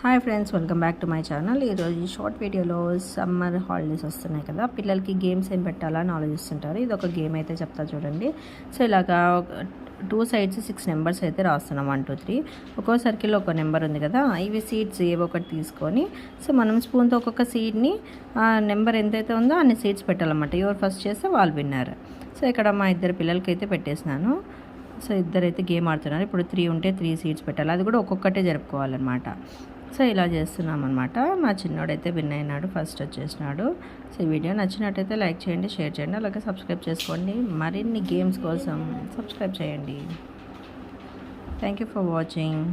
Hi friends, welcome back to my channel. ఈరోజు ఈ short వీడియోలో సమ్మర్ హాలిడేస్ వస్తున్నాయి కదా, పిల్లలకి గేమ్స్ ఏం పెట్టాలని ఆలోచిస్తుంటారు. ఇది ఒక గేమ్ అయితే చెప్తా చూడండి. సో ఇలాగా 2 సైడ్స్ 6 నెంబర్స్ అయితే రాస్తున్నాం. 1 2 3 ఒక్కో సర్కిల్లో ఒక నెంబర్ ఉంది కదా, ఇవి సీడ్స్ ఏవో ఒకటి తీసుకొని సో మనం స్పూన్తో ఒక్కొక్క సీడ్ని ఆ నెంబర్ ఎంతైతే ఉందో అన్ని సీడ్స్ పెట్టాలన్నమాట. ఎవరు ఫస్ట్ చేస్తే వాళ్ళు విన్నారు. సో ఇక్కడ మా ఇద్దరు పిల్లలకైతే పెట్టేసినాను. సో ఇద్దరైతే గేమ్ ఆడుతున్నారు. ఇప్పుడు 3 ఉంటే 3 సీడ్స్ పెట్టాలి, అది కూడా ఒక్కొక్కటే జరుపుకోవాలన్నమాట. సో ఇలా చేస్తున్నాం అనమాట. మా చిన్నోడైతే విన్ అయినాడు, ఫస్ట్ వచ్చేసినాడు. సో ఈ వీడియో నచ్చినట్టయితే లైక్ చేయండి, షేర్ చేయండి, అలాగే సబ్స్క్రైబ్ చేసుకోండి. మరిన్ని గేమ్స్ కోసం సబ్స్క్రైబ్ చేయండి. Thank you for watching.